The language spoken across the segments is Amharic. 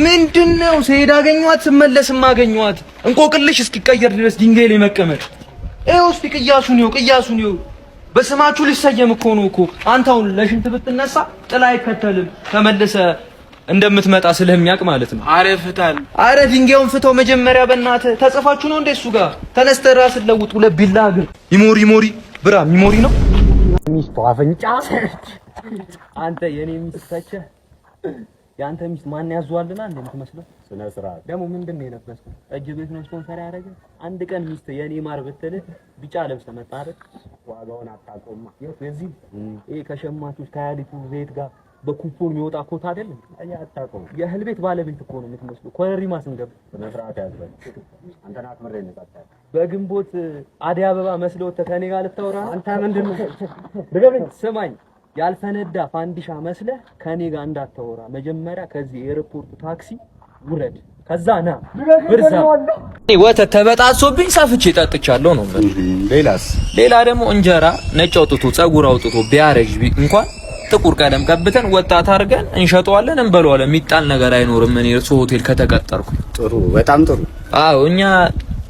ምንድነው? ስሄድ አገኘኋት ስመለስም አገኘኋት። እንቆቅልሽ እስኪቀየር ድረስ ድንጋይ ላይ መቀመጥ። ይኸው እስኪ ቅያሱን ይኸው በስማችሁ ሊሰየም እኮ ነው እኮ። አንተ አሁን ለሽንት ብትነሳ ጥላ አይከተልም ተመለሰ እንደምትመጣ ስለሚያውቅ ማለት ነው። አረፍታል። አረ ድንጋዩን ፍተው መጀመሪያ በእናትህ። ተጽፋችሁ ነው እንደ እሱ ጋር ተነስተህ ራስን ለውጥ። ሁለት ቢላ እግር ሚሞሪ ብራ ሚሞሪ ነው ሚስቱ አፈንጫ። አንተ የኔ ሚስት ተቸህ ያንተ ሚስት ማን ያዟልና እንደምትመስለው ስነ ስርዓት ደግሞ ምንድነው የለበስከው? እጅ ቤት ነው ስፖንሰር ያደረገ። አንድ ቀን ሚስት የኔ ማር ብትልህ ቢጫ ለብሰ መጣ አይደል? ዋጋውን አታውቀውማ። የዚህ ይሄ ከሸማቾች ከያሊቱ ዘይት ጋር በኩፖን የሚወጣ ኮት አይደል? አያ አታውቀው። የእህል ቤት ባለቤት እኮ ነው የምትመስለው። ኮረሪማ ስንገባ ስነ ስርዓት ያዘ። አንተና አክምሬ ነው ታጣ። በግንቦት አደይ አበባ መስለው ከኔ ጋር ልታወራ አንተ ምንድነው? ድገመኝ። ስማኝ ያልፈነዳ ፋንዲሻ መስለህ ከኔ ጋር እንዳታወራ። መጀመሪያ ከዚህ ኤርፖርት ታክሲ ውረድ፣ ከዛ ና ብርዛ። ወተት ተበጣሶብኝ ሰፍቼ ጠጥቻለሁ ነው። ሌላ ደግሞ እንጀራ ነጭ አውጥቶ ጸጉር አውጥቶ ቢያረጅ እንኳን ጥቁር ቀለም ቀብተን ወጣት አድርገን እንሸጠዋለን እንበለዋለን። የሚጣል ነገር አይኖርም። እኔ እርሶ ሆቴል ከተቀጠርኩ ጥሩ፣ በጣም ጥሩ። አዎ እኛ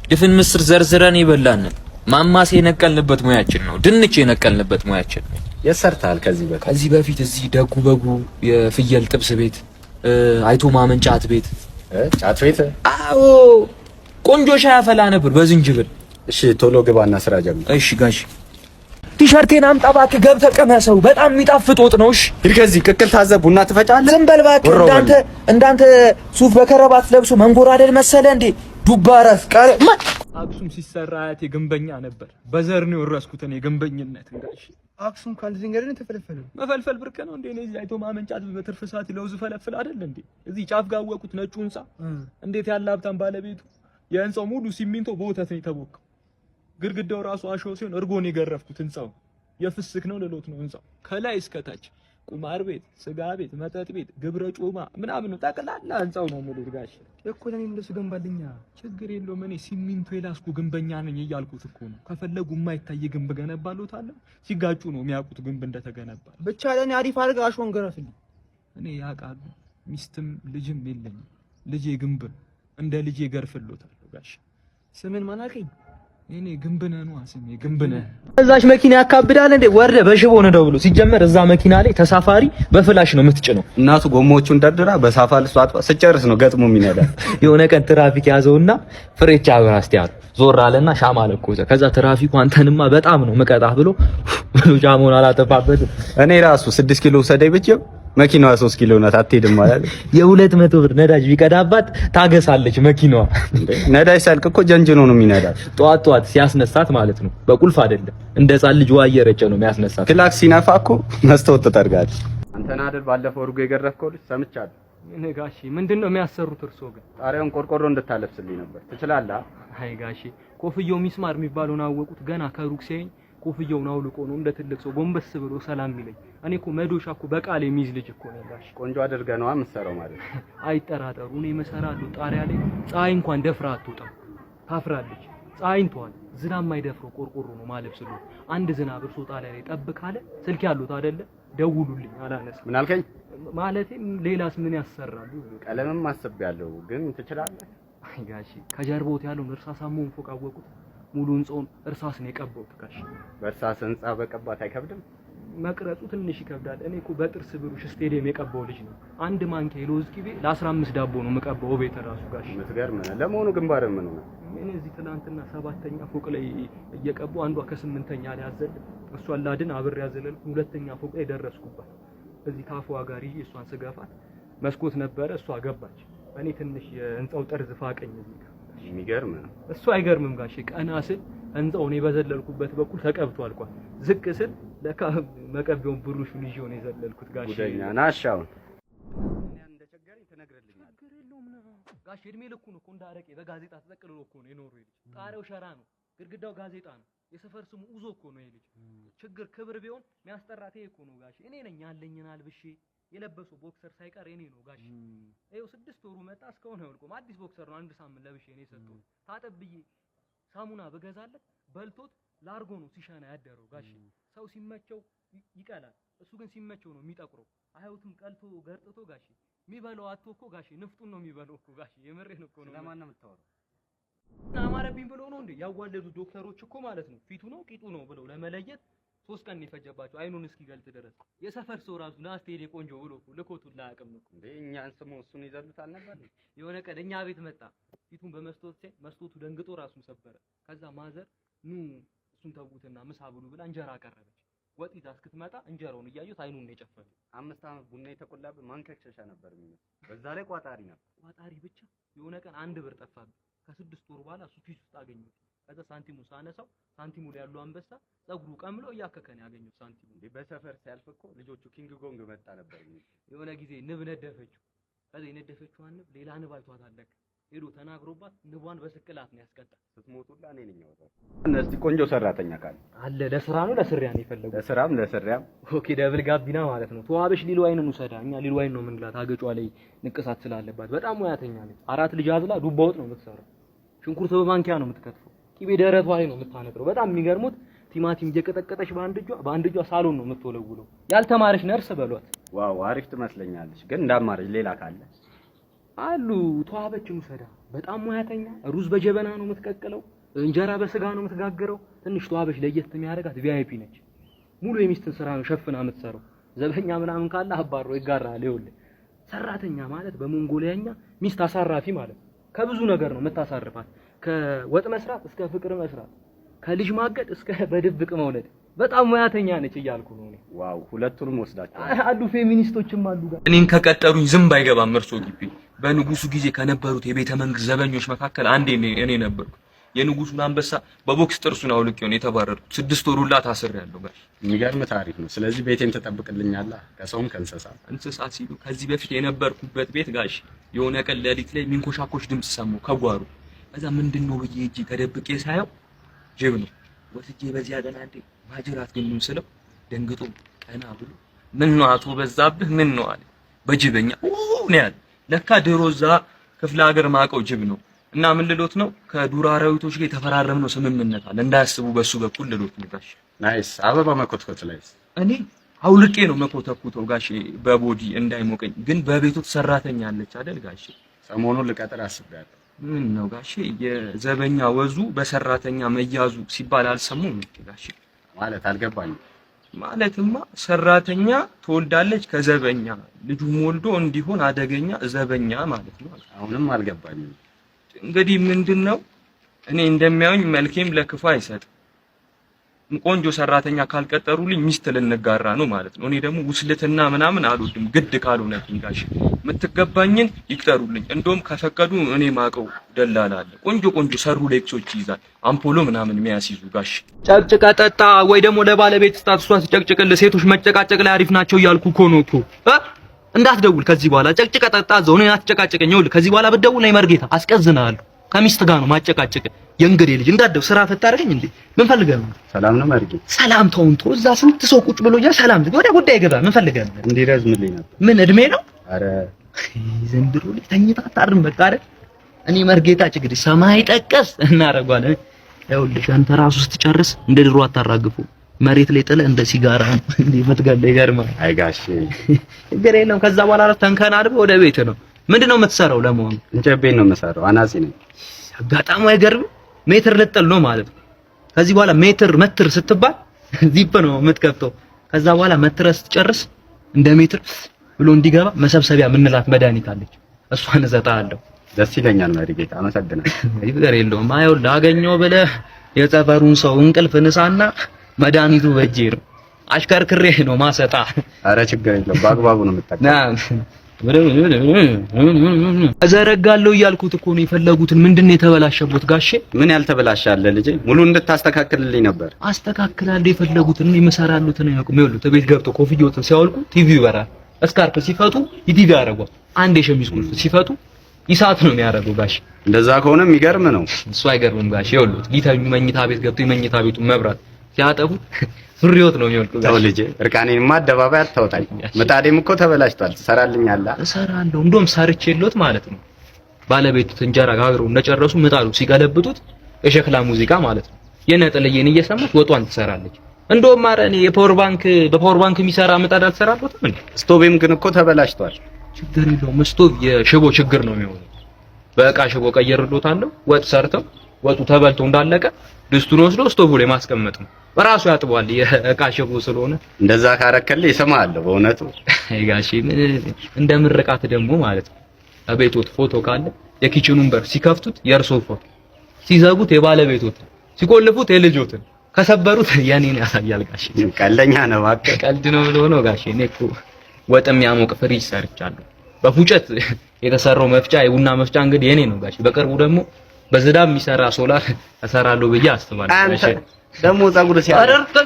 ድፍን ምስር ዘርዝረን ይበላን ማማሴ የነቀልንበት ሙያችን ነው። ድንች የነቀልንበት ሙያችን ነው። የሰርታል ከዚህ በፊት እዚህ ደጉ በጉ የፍየል ጥብስ ቤት አይቶ ማመንጫት ቤት ጫት ቤት። አዎ ቆንጆ ሻይ አፈላ ነበር በዝንጅብል። እሺ ቶሎ ግባና ስራ ጀምር። እሺ ጋሽ ቲሸርቴን አምጣ እባክህ፣ ገብተህ ቀመሰው። በጣም የሚጣፍጥ ወጥ ነው። እሺ ሂድ ከዚህ ቅቅል ታዘብ ቡና ትፈጫለህ። ዝም በል እባክህ። እንዳንተ ሱፍ በከረባት ለብሶ መንጎራደድ መሰለ እንዴ? ዱባ ራስ ቃል አክሱም ሲሰራ አያቴ ግንበኛ ነበር። በዘር ነው የወረስኩት እኔ ግንበኝነት። ጋሽ አክሱም ካል ድንገር ነው ተፈለፈለ። መፈልፈል ብርቅ ነው እንዴ? እዚህ አይቶ ማመንጫት በትርፍ ሰዓት ለውዝ ፈለፍል አይደል እንዴ? እዚህ ጫፍ ጋር አወቁት ነጩ ህንጻ እንዴት ያለ ሀብታም ባለቤቱ። የህንጻው ሙሉ ሲሚንቶ በወተት ነው የተቦካው። ግድግዳው ራሱ አሸው ሲሆን እርጎ ነው የገረፍኩት። ህንጻው የፍስክ ነው ለሎት ነው ህንጻው ከላይ እስከ ታች። ቁማር ቤት፣ ስጋ ቤት፣ መጠጥ ቤት፣ ግብረ ጮማ ምናምን ነው ጠቅላላ ህንጻው ነው ሙሉ። ጋሽ እኮ ለኔ እንደሱ ገንባልኛ ችግር የለውም። እኔ ሲሚንቶ የላስኩ ግንበኛ ነኝ እያልኩት እኮ ነው። ከፈለጉ የማይታይ ግንብ ገነባሉታለሁ። ሲጋጩ ነው የሚያውቁት ግንብ እንደተገነባ። ብቻ ለኔ አሪፍ አድርገህ አሸውን ገረፍልኝ። እኔ ያውቃሉ ሚስትም ልጅም የለኝም። ልጄ ግንብ እንደ ልጄ ገርፍሎታለሁ። ጋሽ ስምን ማን አልከኝ? እኔ ግንብነህ ነው ስሜ ግንብነህ። እዛች መኪና ያካብዳል እንዴ? ወርደ በሽቦ ነው ደውሎ። ሲጀመር እዛ መኪና ላይ ተሳፋሪ በፍላሽ ነው የምትጭነው። እናቱ ጎማዎቹን ደርድራ በሳፋል ሷጥ ስጨርስ ነው ገጥሞ የሚነዳ። የሆነ ቀን ትራፊክ ያዘውና ፍሬቻ አብራስቲያ ዞር አለና ሻማ ለኮሰ። ከዛ ትራፊኩ አንተንማ በጣም ነው መቀጣህ ብሎ ሻማውን አላጠፋበት። እኔ ራሱ 6 ኪሎ ሰደይ ብቻ መኪናዋ 3 ኪሎ ናት አትሄድም ማለት የ200 ብር ነዳጅ ቢቀዳባት ታገሳለች መኪናዋ። ነዳጅ ሳልቅ እኮ ጀንጅኖ ነው የሚነዳት። ጧት ሲያስነሳት ማለት ነው በቁልፍ አይደለም እንደ ሕፃን ልጅ ውሃ እየረጨ ነው የሚያስነሳት። ክላክስ ሲነፋ እኮ መስታወት ተጠርጋለች። አንተና አይደል ባለፈው እርጎ የገረፍከው ልጅ ሰምቻለሁ። እኔ ጋሺ ምንድነው የሚያሰሩት እርሶ ግን? ጣሪያውን ቆርቆሮ እንድታለብስልኝ ነበር ትችላለህ? አይ ጋሺ ኮፍያው ሚስማር የሚባለውን አወቁት። ገና ከሩቅ ሲያየኝ ኮፍያውን አውልቆ ነው እንደ ትልቅ ሰው ጎንበስ ብሎ ሰላም የሚለኝ። እኔ እኮ መዶሻ እኮ በቃል የሚይዝ ልጅ እኮ ነው ጋሽ። ቆንጆ አድርገህ ነው የምትሰራው ማለት ነው። አይጠራጠሩ እኔ መሰራለሁ። ጣሪያ ላይ ፀሐይ እንኳን ደፍራ አትወጣም፣ ታፍራለች። ፀሐይን ተዋል ዝናብ የማይደፍረው ቆርቆሮ ነው ማለት ስሉ። አንድ ዝናብ እርሶ ጣሪያ ላይ ጠብ ካለ ስልክ ያሉት አይደለ ደውሉልኝ አላነሳም። ምን አልከኝ? ማለቴ ሌላስ ምን ያሰራሉ? ቀለምም አስቤያለሁ ግን ትችላለህ? አይ ጋሽ ከጀርባው ያለውን እርሳሳሙን ፎቅ አወቁት። ሙሉ ህንጻውን እርሳስ ነው የቀባው። ጋሽ በእርሳስ ህንጻ በቀባት አይከብድም? መቅረጹ ትንሽ ይከብዳል። እኔ እኮ በጥርስ ብሩሽ ስቴዲየም የቀባው ልጅ ነው። አንድ ማንኪያ የለውዝ ቅቤ ለ15 ዳቦ ነው የምቀባው ቤት ራሱ። ጋሽ ምትገርም ነው። ለመሆኑ ግንባር ምን ነው? እኔ እዚህ ትናንትና 7ኛ ፎቅ ላይ እየቀባው አንዷ ከ8ኛ ላይ አዘል እሷን ላድን አብሬ ያዘለልኩ 2ኛ ፎቅ ላይ ደረስኩባት። እዚህ ታፏ ጋር እሷን ስገፋት መስኮት ነበረ እሷ ገባች። እኔ ትንሽ የህንጻው ጠርዝ ፋቀኝ እዚህ ጋር። የሚገርም ነው። እሱ አይገርምም ጋሽ? ቀና ስል ህንጻው ነው የበዘለልኩበት በኩል ተቀብቶ አልቋል። ዝቅ ስል ለካ መቀቢውን ብሩሹን ይዤው ነው የዘለልኩት ጋሽ። ጉደኛ ናሻው ያን እንደቸገረኝ ተነግረልኝ። ችግር የለውም ጋሽ። እድሜ ልኩን እኮ እንዳረቄ በጋዜጣ ተጠቅልሎ እኮ ነው የኖረው ልጅ። ጣሪያው ሸራ ነው፣ ግድግዳው ጋዜጣ ነው። የሰፈር ስሙ ኡዞ እኮ ነው ልጅ። ችግር ክብር ቢሆን የሚያስጠራት ይሄ እኮ ነው ጋሽ። እኔ ነኝ ያለኝን አልብሼ የለበሰው ቦክሰር ሳይቀር እኔ ነው ጋሽ። ይኸው 6 ወሩ መጣ እስካሁን አይወልቁም። አዲስ ቦክሰር ነው 1 ሳምንት ለብሼ ነው የሰጠው። ታጠብዬ ሳሙና በገዛለት በልቶት ላርጎ ነው ሲሻና ያደረው ጋሽ። ሰው ሲመቸው ይቀላል፣ እሱ ግን ሲመቸው ነው የሚጠቁረው። አያዩትም ቀልቶ ገርጥቶ ጋሼ የሚበላው አጥቶ እኮ ጋሼ ንፍጡን ነው የሚበላው እኮ ጋሼ የምሬን እኮ ነው። ለማን ነው የምታወራው? አማረብኝ ብሎ ነው እንዴ ያዋለዱ ዶክተሮች እኮ ማለት ነው ፊቱ ነው ቂጡ ነው ብለው ለመለየት 3 ቀን የፈጀባቸው አይኑን እስኪገልጥ ድረስ። የሰፈር ሰው ራሱ ናስቴ ቆንጆ ብሎ ልኮቱን ላያቅም ነው እንዴ እኛን ስሙ እሱን ይዘሉታል ነበር። የሆነ ቀን እኛ ቤት መጣ ፊቱን በመስቶት ሲያይ መስቶቱ ደንግጦ ራሱን ሰበረ። ከዛ ማዘር ኑ እሱን ተውትና ምሳ ብሉ ብላ እንጀራ አቀረበች። ወጥ ይዛ እስክትመጣ እንጀራውን እያዩት አይኑን ነው የጨፈነው። 5 ዓመት ቡና የተቆላበት ማንከክሸሻ ነበር የሚመስለው። በዛ ላይ ቋጣሪ ነበር። ቋጣሪ ብቻ የሆነ ቀን 1 ብር ጠፋብኝ። ከ6 ወር በኋላ እሱ ኪስ ውስጥ አገኘሁት። ከዛ ሳንቲሙ ሳነሳው ሳንቲሙ ላይ ያለው አንበሳ ጸጉሩ ቀምሎ እያከከን ያገኘሁት ሳንቲሙ። እንዴ በሰፈር ሲያልፍ እኮ ልጆቹ ኪንግ ጎንግ መጣ ነበር የሚል። የሆነ ጊዜ ንብ ነደፈችው። ከዛ የነደፈችው ንብ ሌላ ንብ አይቷት አለቀ። ሄዶ ተናግሮባት ንቧን በስቅላት ነው ያስቀጣ። ስትሞቱላ እኔ ነኝ ያወጣው። እነዚህ ቆንጆ ሰራተኛ ካለ አለ ለስራ ነው ለስሪያ ነው የፈለጉት። ለስራም ኦኬ ደብል ጋቢና ማለት ነው። ተዋበሽ ሊሉ አይኑን ውሰዳ። እኛ ሊሉ አይን ነው የምንላት። አገጯ ላይ ንቅሳት ስላለባት በጣም ሙያተኛ ነች። 4 ልጅ አዝላ ዱባ ወጥ ነው የምትሰራው። ሽንኩርት በማንኪያ ነው የምትከትፈው። ቂቤ ደረቷ ላይ ነው የምታነጥረው። በጣም የሚገርሙት ቲማቲም እየቀጠቀጠች በአንድ እጇ ሳሎን ነው የምትወለውለው። ያልተማረች ነርስ በሏት። ዋው አሪፍ ትመስለኛለች። ግን እንዳማረች ሌላ ካለ አሉ ተዋበችን ውሰዳ። በጣም ሙያተኛ። ሩዝ በጀበና ነው የምትቀቅለው። እንጀራ በስጋ ነው የምትጋግረው። ትንሽ ተዋበች ለየት የሚያደርጋት ቪአይፒ ነች። ሙሉ የሚስትን ስራ ነው ሸፍና የምትሰራው። ዘበኛ ምናምን ካለ አባሮ ይጋራል። ይኸውልህ ሰራተኛ ማለት በሞንጎሊያኛ ሚስት አሳራፊ ማለት ነው። ከብዙ ነገር ነው የምታሳርፋት። ከወጥ መስራት እስከ ፍቅር መስራት፣ ከልጅ ማገድ እስከ በድብቅ መውለድ። በጣም ሙያተኛ ነች እያልኩ ነው እኔ። ዋው ሁለቱንም ወስዳቸው አሉ። ፌሚኒስቶችም አሉ ጋር እኔን ከቀጠሩኝ ዝም ባይገባም እርሶ ግቢ በንጉሱ ጊዜ ከነበሩት የቤተ መንግስት ዘበኞች መካከል አንዴ እኔ ነበርኩ። የንጉሱን አንበሳ በቦክስ ጥርሱን አውልቄው ነው የተባረርኩት። 6 ወር ሁላ ታስሬያለሁ ጋር። የሚገርም ታሪክ ነው። ስለዚህ ቤቴን ተጠብቅልኛለህ ከሰውም ከእንስሳ ሲሉ ከዚህ በፊት የነበርኩበት ቤት ጋሽ የሆነ ቀን ሌሊት ላይ ሚንኮሻኮሽ ድምጽ ሰማሁ ከጓሩ። ከዛ ምንድነው ብዬ እጄ ተደብቄ ሳየው ጅብ ነው። ወስጄ በዚያ ገና እንዴ ማጅራት ግን ምን ስለው ደንግጦ ቀና ብሎ ምን ነው አቶ በዛብህ ምን ነው አለ በጅበኛ ነው ያለ። ለካ ድሮ እዛ ክፍለ ሀገር ማቀው ጅብ ነው። እና ምን ልሎት ነው ከዱር አራዊቶች ጋር የተፈራረምነው ስምምነት አለ እንዳያስቡ በሱ በኩል ልሎት ነው ጋሽ። ናይስ። አበባ መኮትኮት ላይ እኔ አውልቄ ነው መኮተኩተው ጋሽ በቦዲ እንዳይሞቀኝ። ግን በቤቱ ሰራተኛ አለች አይደል ጋሽ? ሰሞኑን ልቀጥር አስቤያለሁ። ምን ነው ጋሽ የዘበኛ ወዙ በሰራተኛ መያዙ ሲባል አልሰሙም ጋሽ? ማለት አልገባኝም። ማለትማ ሰራተኛ ትወልዳለች ከዘበኛ ልጁም ወልዶ እንዲሆን አደገኛ ዘበኛ ማለት ነው። አሁንም አልገባኝም። እንግዲህ ምንድነው እኔ እንደሚያዩኝ መልኬም ለክፉ አይሰጥ። ቆንጆ ሰራተኛ ካልቀጠሩልኝ ሚስት ልንጋራ ነው ማለት ነው። እኔ ደግሞ ውስልትና ምናምን አልወድም። ግድ ካልሆነ ጋሽ የምትገባኝን ይቅጠሩልኝ። እንደውም ከፈቀዱ እኔ ማቀው ደላላ አለ ቆንጆ ሰሩ ሌክሶች ይይዛል አምፖሎ ምናምን የሚያስይዙ ጋሽ። ጨቅጭቃ ጠጣ ወይ ደግሞ ለባለቤት ስጣት። እሷ ሲጨቅጭቅልህ ሴቶች መጨቃጨቅ ላይ አሪፍ ናቸው እያልኩ እኮ ነው እኮ። እንዳትደውል ከዚህ በኋላ ጨቅጭቃ ጠጣ ዘው ነው አትጨቃጨቀኝ። ይኸውልህ ከዚህ በኋላ ብትደውል ነይ መርጌታ አስቀዝናለሁ። ከሚስት ጋር ነው ማጨቃጨቅ። የእንግዴ ልጅ እንዳትደው ስራ ፈታ አድርገኝ እንዴ። ምን ፈልገህ ነው? ሰላም ነው መርጌ? ሰላም ተውንቶ እዛ ስንት ሰው ቁጭ ብሎ ያ ሰላም ወደ ጉዳይ ገባ። ምን ፈልገህ ነው? እንዲረዝምልኝ ነበር። ምን እድሜ ነው? አረ ዘንድሮ ልጅ ተኝታ አታርም በቃ አይደል? እኔ መርጌታ ችግር ሰማይ ጠቀስ እናረጋለን። ይኸውልሽ አንተ ራሱ ስትጨርስ እንደ ድሮ አታራግፉ። መሬት ላይ ጥለ እንደ ሲጋራ እንዴ መትጋለ ይገርማል። አይ ጋሽ ችግር የለም። ከዛ በኋላ ተንከናድበህ ወደ ቤት ነው። ምንድነው የምትሰራው ለመሆኑ? እንጨት ቤት ነው የምሰራው። አናጺ ነኝ። አጋጣሚ አይገርም። ሜትር ልጥል ነው ማለት ነው። ከዚህ በኋላ መትር ስትባል ዚፕ ነው የምትከፍተው። ከዛ በኋላ መትር ስትጨርስ እንደ ሜትር ብሎ እንዲገባ መሰብሰቢያ ምንላት መድኃኒት አለች። እሷን እሰጥሃለሁ። ደስ ይለኛል መርጌታ፣ አመሰግናለሁ። ይፈር የለውም። አይው ላገኘው ብለህ የጸፈሩን ሰው እንቅልፍ ንሳና መድኃኒቱ በእጄ ነው። አሽከርክሬ ነው ማሰጣ። አረ ችግር የለውም። በአግባቡ ነው የምጠቀመው። እዘረጋለሁ እያልኩት እኮ ነው የፈለጉትን። ምንድነው የተበላሸበት ጋሼ? ምን ያልተበላሻለ ልጄ? ሙሉ እንድታስተካክልልኝ ነበር። አስተካክላለሁ የፈለጉትን ነው የምሰራሉት ነው ያውቁ። ይኸውልህ ቤት ገብቶ ኮፍያዎትን ሲያወልቁ ቲቪው ይበራል። እስካርፕ ሲፈቱ ኢቲቪ ያደርጓል። አንድ የሸሚዝ ቁልፍ ሲፈቱ ይሳት ነው የሚያደርገው ጋሼ። እንደዛ ከሆነ የሚገርም ነው። እሱ አይገርምም ጋሼ። ይኸውልህ ሊተኙ መኝታ ቤት ገብቶ የመኝታ ቤቱን መብራት ሲያጠፉ ፍሪዮት ነው የሚወልቁ ጋር። ልጄ እርቃኔንማ አደባባይ አታውጣኝ። ምጣዴም እኮ ተበላሽቷል። ትሰራልኛለህ? እሰራለሁ። እንደውም ሰርቼልዎት ማለት ነው። ባለቤቱ እንጀራ ጋግረው እንደጨረሱ ምጣዱ ሲገለብጡት የሸክላ ሙዚቃ ማለት ነው የነጥልዬን እየሰማች ወጧን ትሰራለች። እንደውም ኧረ እኔ በፓወር ባንክ የሚሰራ ምጣድ አልሰራበትም እንዴ? ስቶቬም ግን እኮ ተበላሽቷል። ችግር የለውም። ስቶቭ የሽቦ ችግር ነው የሚሆነው። በቃ ሽቦ ቀይርሎታለሁ። ወጥ ሰርተው ወጡ ተበልቶ እንዳለቀ ድስቱን ወስዶ ስቶቭ ላይ ማስቀመጥ ነው። በራሱ ያጥበዋል የእቃ ሽቦ ስለሆነ። እንደዛ ካረከልኝ እሰማለሁ በእውነቱ። ጋሼ እንደ ምርቃት ደግሞ ማለት ነው አቤቶት ፎቶ ካለ የኪችኑን በር ሲከፍቱት የእርሶ ፎቶ፣ ሲዘጉት የባለቤቶት፣ ሲቆልፉት የልጆትን፣ ከሰበሩት የኔን ያሳያል። ጋሼ ቀልደኛ ነው እባክህ። ቀልድ ነው ብሎ ነው ጋሼ። እኔ እኮ ወጥ የሚያሞቅ ፍሪጅ ሰርቻለሁ። በፉጨት የተሰራው መፍጫ የቡና መፍጫ እንግዲህ የኔ ነው ጋሼ። በቅርቡ ደግሞ በዝናብ የሚሰራ ሶላር እሰራለሁ ብዬ አስባለሁ ጋሼ። ደግሞ ፀጉር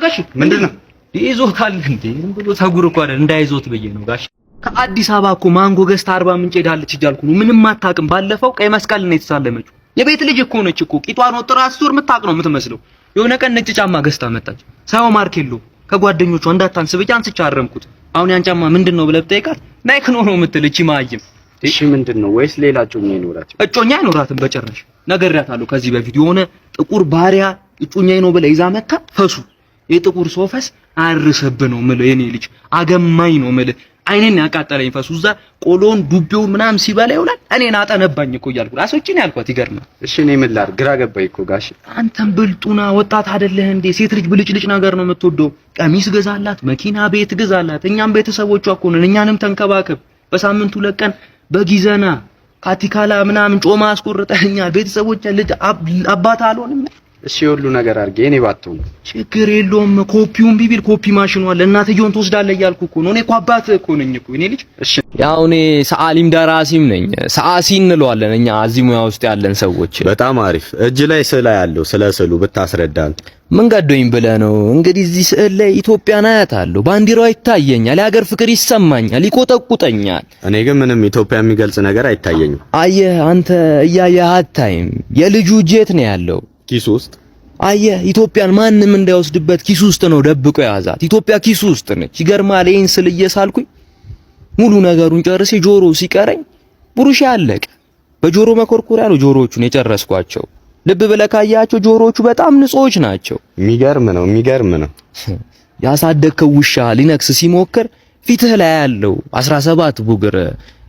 ጋሼ ምንድነው ይዞታል እንዴ? ዝም ብሎ ፀጉር እኮ አይደል እንዳይዞት ብዬ ነው ጋሼ። ከአዲስ አበባ እኮ ማንጎ ገዝታ 40 ምንጭ ሄዳለች እያልኩ ነው። ምንም አታውቅም። ባለፈው ቀይ መስቀል ነው የተሳለመችው። የቤት ልጅ እኮ ነች እኮ ቂጧን ወጥራ አስቶር የምታውቅ ነው የምትመስለው። የሆነ ቀን ነጭ ጫማ ገዝታ መጣች። ሳይሆን ማርኬሎ ከጓደኞቿ እንዳታንስ ብቻ አንስቼ አረምኩት። አሁን ያን ጫማ ምንድነው ብለህ ብጠይቃት ናይክ ነው የምትል እቺ ማይም። እሺ ምንድነው? ወይስ ሌላ እጮኛ ይኖራቸው? እጮኛ አይኖራትም በጭራሽ። ነግሬያታለሁ ከዚህ በፊት የሆነ ጥቁር ባሪያ እጮኛዬ ነው ብላ ይዛ መጣ። ፈሱ የጥቁር ሶፈስ አርሰብ ነው የምልህ የኔ ልጅ አገማኝ ነው የምልህ። አይኔን ያቃጠለኝ ፈሱ እዛ ቆሎን ዱቤው ምናምን ሲበላ ይውላል። እኔን አጠነባኝ እኮ እያልኩ አሶችን ያልኳት ይገርማል። እሺ እኔ ምን ላድርግ? ግራ ገባኝ እኮ ጋሽ። አንተም ብልጡና ወጣት አይደለህ እንዴ? ሴት ልጅ ብልጭልጭ ነገር ነው የምትወደው። ቀሚስ ገዛላት፣ መኪና ቤት ገዛላት። እኛም ቤተሰቦቿ እኮ ነን። እኛንም ተንከባከብ። በሳምንቱ 2 ቀን በጊዘና ካቲካላ ምናምን ጮማ አስቆርጠኛል። ቤተሰቦቿ ልጅ አባት አልሆንም። እሺ ሁሉ ነገር አድርጌ እኔ ባትሆን ችግር የለውም። ኮፒውን ቢቢል ኮፒ ማሽኑ አለ። እናትየውን ትወስዳለህ እያልኩ እኮ ነው። እኔ እኮ አባት እኮ ነኝ እኮ እኔ ልጅ። እሺ ያው እኔ ሰዓሊም ደራሲም ነኝ። ሰዓሲ እንለዋለን እኛ እዚህ ሙያ ውስጥ ያለን ሰዎች። በጣም አሪፍ። እጅ ላይ ስዕል ያለው ስለ ስዕሉ ብታስረዳን። ምን ገዶኝ ብለህ ነው? እንግዲህ እዚህ ስዕል ላይ ኢትዮጵያን አያታለሁ። ባንዲራው ይታየኛል። የሀገር ፍቅር ይሰማኛል፣ ይቆጠቁጠኛል። እኔ ግን ምንም ኢትዮጵያ የሚገልጽ ነገር አይታየኝም። አየህ አንተ እያየህ አታይም። የልጁ እጅ የት ነው ያለው? ኪሱ ውስጥ። አየህ ኢትዮጵያን ማንም እንዳይወስድበት ኪሱ ውስጥ ነው ደብቆ የያዛት። ኢትዮጵያ ኪሱ ውስጥ ነች። ይገርማል። ይሄን ስል እየሳልኩኝ ሙሉ ነገሩን ጨርሴ ጆሮ ሲቀረኝ ብሩሽ አለቀ። በጆሮ መኮርኮሪያ ነው ጆሮዎቹን የጨረስኳቸው። ልብ ብለህ ካያቸው ጆሮዎቹ በጣም ንጹዎች ናቸው። የሚገርም ነው። ያሳደግከው ውሻ ሊነክስ ሲሞክር ፊትህ ላይ ያለው 17 ቡግር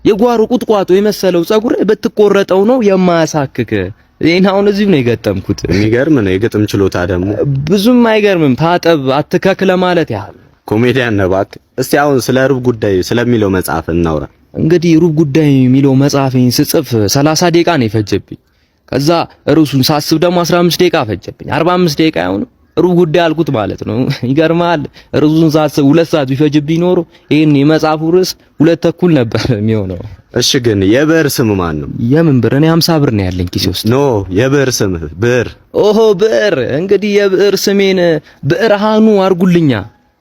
የጓሮ ቁጥቋጦ የመሰለው ጸጉር ብትቆረጠው ነው የማያሳክክ። ይሄን አሁን እዚህ ነው የገጠምኩት። የሚገርም ነው። የግጥም ችሎታ ደግሞ ብዙም አይገርምም። ታጠብ አትከክ ለማለት ያህል። ኮሜዲያን ነህ እባክህ። እስቲ አሁን ስለ ሩብ ጉዳይ ስለሚለው መጽሐፍ እናውራ። እንግዲህ ሩብ ጉዳይ የሚለው መጽሐፌን ስጽፍ 30 ደቂቃ ነው የፈጀብኝ። ከዛ ርዕሱን ሳስብ ደግሞ 15 ደቂቃ ፈጀብኝ። 45 ደቂቃ ያው ነው ሩብ ጉዳይ አልኩት ማለት ነው። ይገርማል። ርዕሱን ሳስብ 2 ሰዓት ቢፈጅብኝ ኖሮ ይሄን የመጽሐፉ ርዕስ 2 ተኩል ነበር የሚሆነው። እሺ ግን የብዕር ስም ማን ነው? የምን ብዕር? እኔ 50 ብር ነው ያለኝ ኪሴ ውስጥ። ኖ የብዕር ስም ብዕር። ኦሆ ብዕር። እንግዲህ የብዕር ስሜን ብዕርሃኑ አርጉልኛ።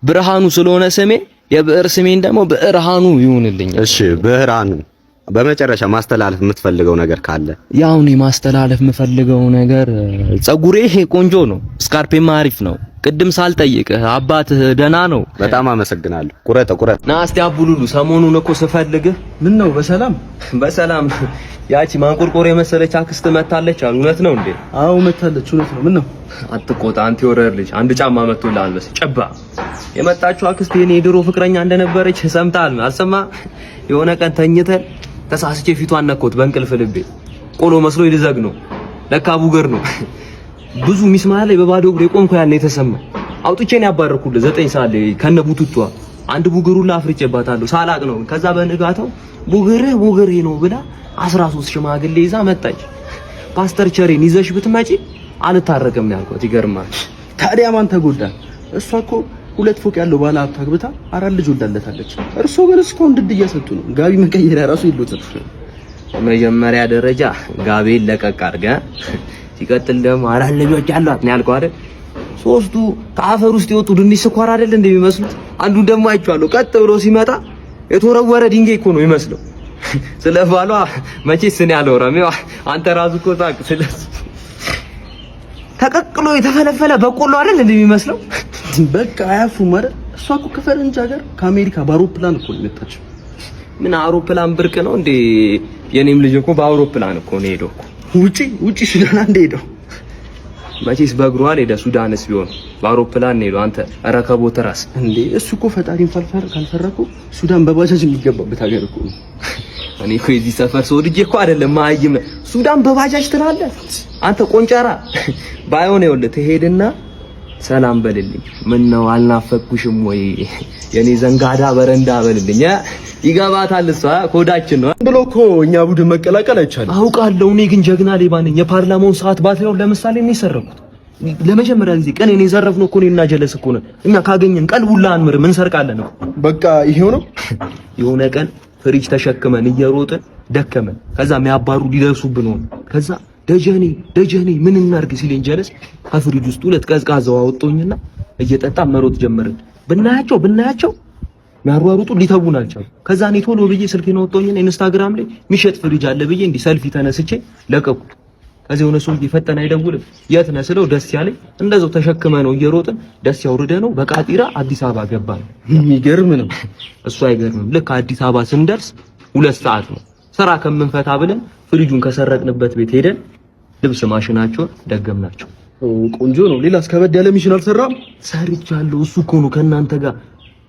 ብርሃኑ ስለሆነ ስሜ የብዕር ስሜን ደግሞ ብዕርሃኑ ይሁንልኝ። እሺ ብዕርሃኑ። በመጨረሻ ማስተላለፍ የምትፈልገው ነገር ካለ? ያው እኔ ማስተላለፍ የምፈልገው ነገር ጸጉሬ ቆንጆ ነው፣ ስካርፔም አሪፍ ነው። ቅድም ሳልጠይቅህ አባትህ ደህና ነው? በጣም አመሰግናለሁ። ቁረጥ ና እስቲ አቡሉሉ ሰሞኑን እኮ ስፈልግህ። ምን ነው በሰላም ያቺ ማንቆርቆር የመሰለች አክስት መታለች አሉ። እውነት ነው እንዴ? አዎ መታለች። እውነት ነው። ምን ነው? አትቆጣ አንተ ወረር ልጅ። አንድ ጫማ መጥቶልሃል መሰለኝ ጨባ። የመጣችው አክስት የኔ ድሮ ፍቅረኛ እንደነበረች ሰምተሃል? አልሰማ? የሆነ ቀን ተኝተን ተሳስቼ ፊቷን ነኮት በእንቅልፍ ልቤ። ቆሎ መስሎ ይልዘግ ነው ለካ ቡገር ነው። ብዙ ሚስማር ላይ በባዶ እግሬ ቆምኩ። ያኔ የተሰማ አውጥቼ ነው ያባረኩልህ 9 ሰዓት ላይ ከነቡቱቷ አንድ ቡግሩላ አፍርጬባታለሁ ሳላቅ ነው። ከዛ በንጋታው ቡግሬ ነው ብላ 13 ሽማግሌ ይዛ መጣች። ፓስተር ቸሬን ይዘሽ ብትመጪ አልታረቅም ያልኳት። ይገርማል። ታዲያ ማን ተጎዳ? እሷ እኮ 2 ፎቅ ያለው ባለ ሀብት አግብታ 4 ልጅ ወልዳለታለች። እርሶ ግን እስካሁን ድድ እየሰጡ ነው። ጋቢ መቀየሪያ ራሱ የለውም። በመጀመሪያ ደረጃ ጋቤን ለቀቅ አድርገህ፣ ሲቀጥል ደግሞ 4 ልጆች አሏት ነው ያልከው አይደል? 3ቱ ከአፈር ውስጥ የወጡ ድንች ስኳር አይደል እንደሚመስሉት። አንዱን ደግሞ አይቼዋለሁ። ቀጥ ብሎ ሲመጣ የተወረወረ ድንጋይ እኮ ነው የሚመስለው። ስለ ባሏ መቼስ እኔ አልወራም። ያው አንተ ራሱ እኮ ታውቅ። ስለዚህ ተቀቅሎ የተፈለፈለ በቆሎ አይደል እንደሚመስለው። በቃ አያፍሩም አይደል? እሷ እኮ ከፈረንጅ ሀገር ከአሜሪካ በአውሮፕላን እኮ ነው የመጣችው። ምን አውሮፕላን ብርቅ ነው እንዴ? የኔም ልጅ እኮ በአውሮፕላን እኮ ነው ሄደው እኮ ውጪ ሲገና እንደ ሄደው መቼስ በእግሩ አልሄደ። ሱዳንስ ቢሆን በአውሮፕላን ሄዶ አንተ ረከቦት ራስ እንዴ እሱ እኮ ፈጣሪን ካልፈረኩ ሱዳን በባጃጅ የሚገባበት ሀገር እኮ ነው። እኔ እኮ የዚህ ሰፈር ሰው ልጅ እኮ አይደለም ማይም ሱዳን በባጃጅ ትላለህ አንተ ቆንጫራ። ባይሆን ይኸውልህ ትሄድና ሰላም በልልኝ፣ ምን ነው አልናፈቅኩሽም ወይ የኔ ዘንጋዳ በረንዳ በልልኝ። ይገባታል እሷ ኮዳችን ነው ብሎ እኮ እኛ ቡድን መቀላቀል አይቻልም። አውቃለሁ። እኔ ግን ጀግና ሌባ ነኝ። የፓርላማውን ሰዓት ባትሪውን ለምሳሌ እኔ ሰረኩት። ለመጀመሪያ ጊዜ ቀን እኔ ዘረፍነው እኮ እኔና ጀለስ እኮ ነን። እኛ ካገኘን ቀልቡላ አንምር ምን ሰርቃለን ነው። በቃ ይሄው ነው። የሆነ ቀን ፍሪጅ ተሸክመን እየሮጥን ደከመን። ከዛ የሚያባሩ ሊደርሱብን ሆነ። ከዛ ደጀኔ ምን እናርግ ሲለኝ ጀለስ ከፍሪጅ ውስጥ ሁለት ቀዝቃዛው አወጣኝና እየጠጣ መሮጥ ጀመርን። ብናያቸው የሚያሯሩጡ ሊተውን አልቻሉ። ከዛ እኔ ቶሎ ብዬ ስልኬን አወጣኝና ኢንስታግራም ላይ የሚሸጥ ፍሪጅ አለ ብዬ እንዲህ ሰልፊ ተነስቼ ለቀቁት። ከዚህ ሆነ ሰው እየፈጠነ አይደውልም የት ነህ ስለው ደስ ያለኝ እንደዛው ተሸክመ ነው እየሮጥን ደስ ያውርደ ነው በቃጢራ አዲስ አበባ ገባን። የሚገርም ነው እሱ አይገርምም። ልክ አዲስ አበባ ስንደርስ 2 ሰዓት ነው። ስራ ከምንፈታ ብለን ፍሪጁን ከሰረቅንበት ቤት ሄደን ልብስ ማሽናቸውን ደገምናቸው። ቆንጆ ነው። ሌላስ ከበድ ያለ ሚሽን አልሰራም? ሰርቻለሁ። እሱ እኮ ነው ከእናንተ ጋር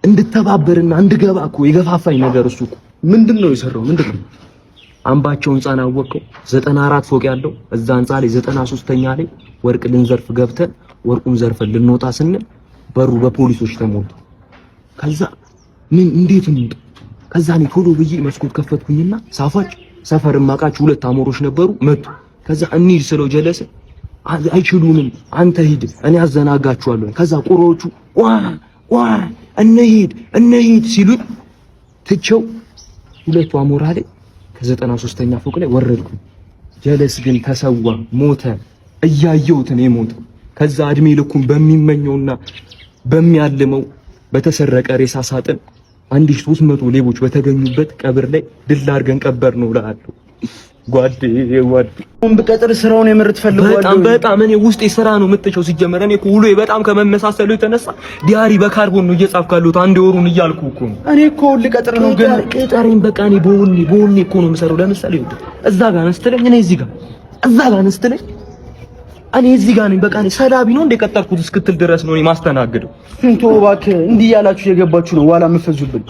እንድተባበርና እንድገባ እኮ የገፋፋኝ ነገር እሱ እኮ። ምንድነው የሰራው? ምንድነው? አምባቸው ህንጻን አወቀው 94 ፎቅ ያለው እዛ ህንጻ ላይ 93ኛ ላይ ወርቅ ልንዘርፍ ገብተን ወርቁን ዘርፈን ልንወጣ ስንል በሩ በፖሊሶች ተሞልቶ ከዛ ምን እንዴት እንዴ ከዛ እኔ ቶሎ ብዬ መስኮት ከፈትኩኝና ሳፋጭ ሰፈር ማቃች 2 አሞሮች ነበሩ መጡ። ከዛ እንሂድ ስለው ጀለሰ አይችሉንም አንተ ሂድ እኔ አዘናጋቸዋለሁ። ከዛ ቁሮቹ ዋ እንሂድ ሲሉኝ ትቸው 2 አሞራ ላይ ከ93ኛ ፎቅ ላይ ወረድኩ። ጀለስ ግን ተሰዋ ሞተ። እያየሁት ነው የሞተው። ከዛ እድሜ ልኩን በሚመኘውና በሚያልመው በተሰረቀ ሬሳ ሳጥን 1300 ሌቦች በተገኙበት ቀብር ላይ ድል አድርገን ቀበር ነው እላለሁ። ጓዴ በቀጥር ስራውን የምርት ፈልጓል። በጣም እኔ ውስጤ ስራ ነው የምትጨው። ሲጀመር እኔ እኮ ውሎዬ በጣም ከመመሳሰሉ የተነሳ ዲያሪ በካርቦን ነው እየጻፍኩ ያለሁት አንድ ወሩን እያልኩ እኮ ነው። እኔ እኮ ልቀጥር ነው ግን ቅጠሬን በቃ እኔ በወኔ እኮ ነው የምሰራው። ለምሳሌ እዛ ጋር ነስትለኝ እኔ እዚህ ጋር እዛ ጋር ነስትለኝ እኔ እዚህ ጋር ነኝ። በቃ እኔ ሰላቢ ነው እንደቀጠርኩት እስክትል ድረስ ነው እኔ ማስተናግደው። እንቶ እባክህ እንዲህ ያላችሁ እየገባችሁ ነው ዋላ የምፈዙብን።